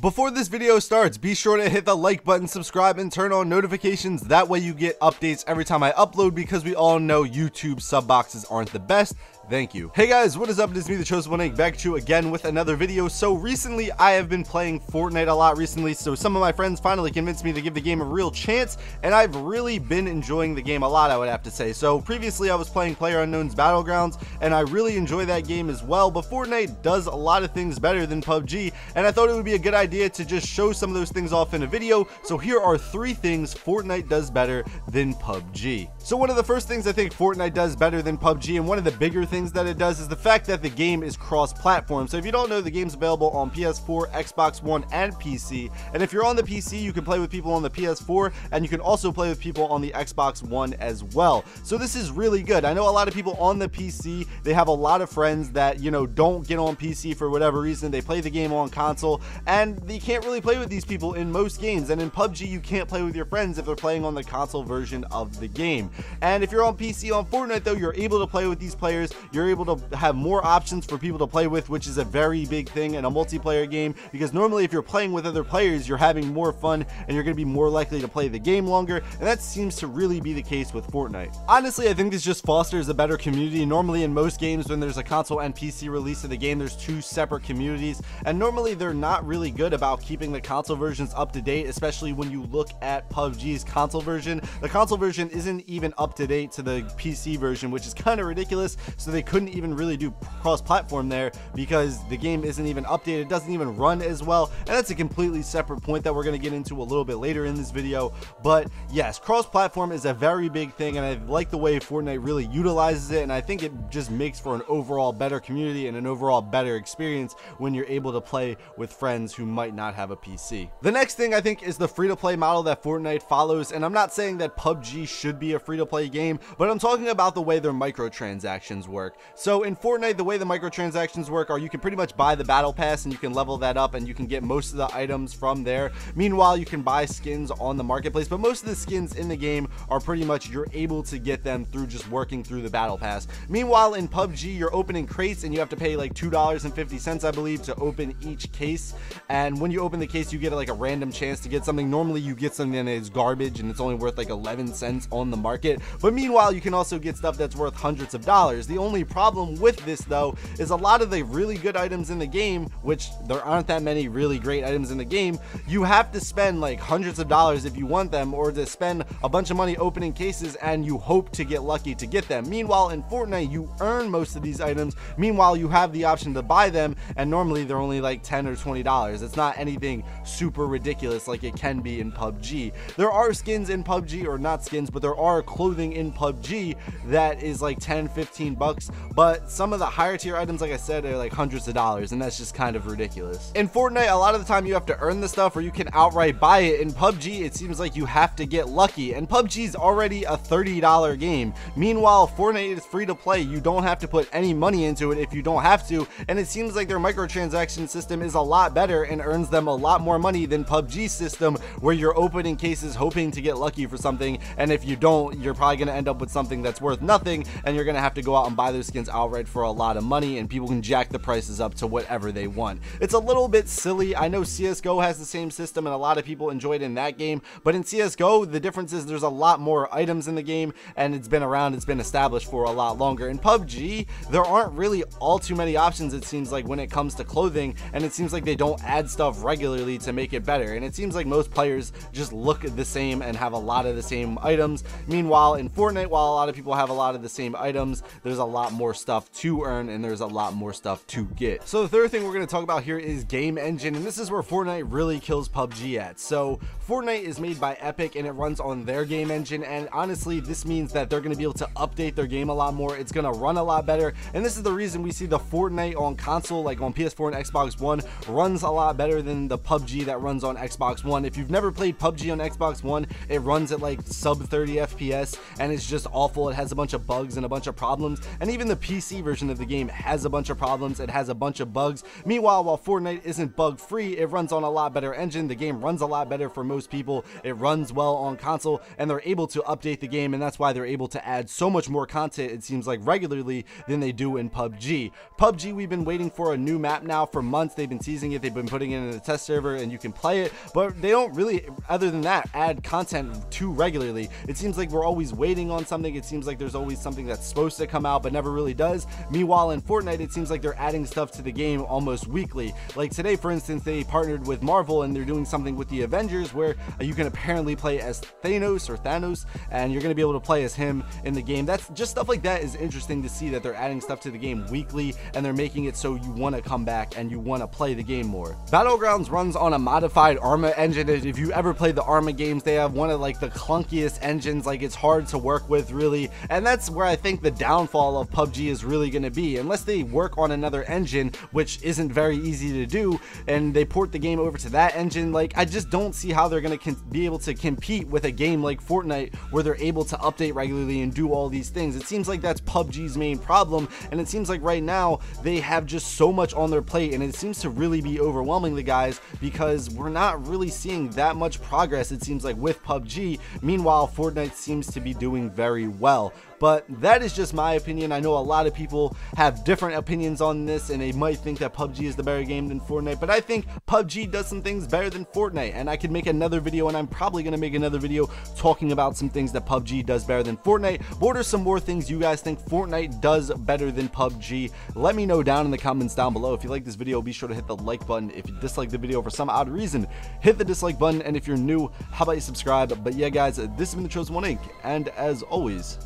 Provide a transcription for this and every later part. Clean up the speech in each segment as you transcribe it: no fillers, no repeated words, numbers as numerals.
Before this video starts, be sure to hit the like button, subscribe, and turn on notifications. That way you get updates every time I upload, because we all know YouTube sub boxes aren't the best. Thank you. Hey guys, what is up? It is me, the Chosen One, back at you again with another video. So recently, I have been playing FortNite a lot recently, so some of my friends finally convinced me to give the game a real chance, and I've really been enjoying the game a lot, I would have to say. So previously, I was playing PlayerUnknown's Battlegrounds, and I really enjoy that game as well, but FortNite does a lot of things better than PUBG, and I thought it would be a good idea to just show some of those things off in a video. So here are 3 things FortNite does better than PUBG. So one of the first things I think FortNite does better than PUBG, and one of the bigger things that it does, is the fact that the game is cross-platform. So if you don't know, the game's available on PS4, Xbox One, and PC. And if you're on the PC, you can play with people on the PS4, and you can also play with people on the Xbox One as well. So this is really good. I know a lot of people on the PC, they have a lot of friends that, you know, don't get on PC for whatever reason. They play the game on console, and you can't really play with these people in most games. And in PUBG, you can't play with your friends if they're playing on the console version of the game. And if you're on PC on FortNite, though, you're able to play with these players. You're able to have more options for people to play with, which is a very big thing in a multiplayer game, because normally if you're playing with other players, you're having more fun and you're going to be more likely to play the game longer, and that seems to really be the case with FortNite. Honestly, I think this just fosters a better community. Normally in most games, when there's a console and PC release of the game, there's 2 separate communities, and normally they're not really good about keeping the console versions up to date, especially when you look at PUBG's console version. The console version isn't even up to date to the PC version, which is kind of ridiculous. So they couldn't even really do cross-platform there, because the game isn't even updated. It doesn't even run as well, and that's a completely separate point that we're going to get into a little bit later in this video. But yes, cross-platform is a very big thing, and I like the way FortNite really utilizes it, and I think it just makes for an overall better community and an overall better experience when you're able to play with friends who might not have a PC. The next thing I think is the free-to-play model that FortNite follows, and I'm not saying that PUBG should be a free-to-play game, but I'm talking about the way their microtransactions work. So in FortNite, the way the microtransactions work are you can pretty much buy the battle pass and you can level that up and you can get most of the items from there. Meanwhile, you can buy skins on the marketplace, but most of the skins in the game are pretty much you're able to get them through just working through the battle pass. Meanwhile, in PUBG, you're opening crates and you have to pay like $2.50, I believe, to open each case. And when you open the case, you get like a random chance to get something. Normally you get something that is garbage and it's only worth like 11 cents on the market, but meanwhile you can also get stuff that's worth hundreds of dollars. The only problem with this, though, is a lot of the really good items in the game, which there aren't that many really great items in the game, you have to spend like hundreds of dollars if you want them, or to spend a bunch of money opening cases and you hope to get lucky to get them. Meanwhile, in FortNite, you earn most of these items. Meanwhile, you have the option to buy them, and normally they're only like $10 or $20. It's not anything super ridiculous like it can be in PUBG. There are skins in PUBG, or not skins, but there are clothing in PUBG that is like 10, 15 bucks, but some of the higher tier items, like I said, are like hundreds of dollars, and that's just kind of ridiculous. In FortNite, a lot of the time you have to earn the stuff, or you can outright buy it. In PUBG, it seems like you have to get lucky, and PUBG is already a $30 game. Meanwhile, FortNite is free to play. You don't have to put any money into it if you don't have to, and it seems like their microtransaction system is a lot better and earns them a lot more money than PUBG's system, where you're opening cases hoping to get lucky for something, and if you don't, you're probably going to end up with something that's worth nothing, and you're going to have to go out and buy those skins outright for a lot of money, and people can jack the prices up to whatever they want. It's a little bit silly. I know CSGO has the same system and a lot of people enjoyed in that game, but in CSGO, the difference is there's a lot more items in the game, and it's been around, it's been established for a lot longer. In PUBG, there aren't really all too many options, it seems like, when it comes to clothing, and it seems like they don't add stuff regularly to make it better, and it seems like most players just look the same and have a lot of the same items. Meanwhile, in FortNite, while a lot of people have a lot of the same items, there's a lot more stuff to earn and there's a lot more stuff to get. So the third thing we're going to talk about here is game engine, and this is where FortNite really kills PUBG at. So FortNite is made by Epic and it runs on their game engine, and honestly this means that they're going to be able to update their game a lot more. It's going to run a lot better, and this is the reason we see the FortNite on console, like on PS4 and Xbox One, runs a lot better than the PUBG that runs on Xbox One. If you've never played PUBG on Xbox One, it runs at like sub 30 FPS and it's just awful. It has a bunch of bugs and a bunch of problems, and even the PC version of the game has a bunch of problems. It has a bunch of bugs. Meanwhile, while FortNite isn't bug free, it runs on a lot better engine. The game runs a lot better for most people. It runs well on console, and they're able to update the game, and that's why they're able to add so much more content, it seems like, regularly than they do in PUBG. PUBG, we've been waiting for a new map now for months. They've been teasing it. They've been putting it in the test server, and you can play it, but they don't really, other than that, add content too regularly. It seems like we're always waiting on something. It seems like there's always something that's supposed to come out but never really does. Meanwhile, in FortNite, it seems like they're adding stuff to the game almost weekly. Like today, for instance, they partnered with Marvel, and they're doing something with the Avengers where you can apparently play as Thanos, and you're going to be able to play as him in the game. That's just stuff like that is interesting to see, that they're adding stuff to the game weekly, and they're making it so you want to come back and you want to play the game more. Battlegrounds runs on a modified Arma engine. If you ever played the Arma games, they have one of like the clunkiest engines. Like, it's hard to work with, really, and that's where I think the downfall of PUBG is really going to be, unless they work on another engine, which isn't very easy to do, and they port the game over to that engine. Like, I just don't see how they're going to be able to compete with a game like FortNite, where they're able to update regularly and do all these things. It seems like that's PUBG's main problem, and it seems like right now they have just so much on their plate, and it seems to really be overwhelming the guys, because we're not really seeing that much progress, it seems like, with PUBG. Meanwhile, FortNite seems to be doing very well. But that is just my opinion. I know a lot of people have different opinions on this, and they might think that PUBG is the better game than FortNite, but I think PUBG does some things better than FortNite, and I could make another video, and I'm probably going to make another video talking about some things that PUBG does better than FortNite. What are some more things you guys think FortNite does better than PUBG? Let me know down in the comments down below. If you like this video, be sure to hit the like button. If you dislike the video for some odd reason, hit the dislike button, and if you're new, how about you subscribe? But yeah, guys, this has been the Chosen One Inc., and as always,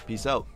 peace out.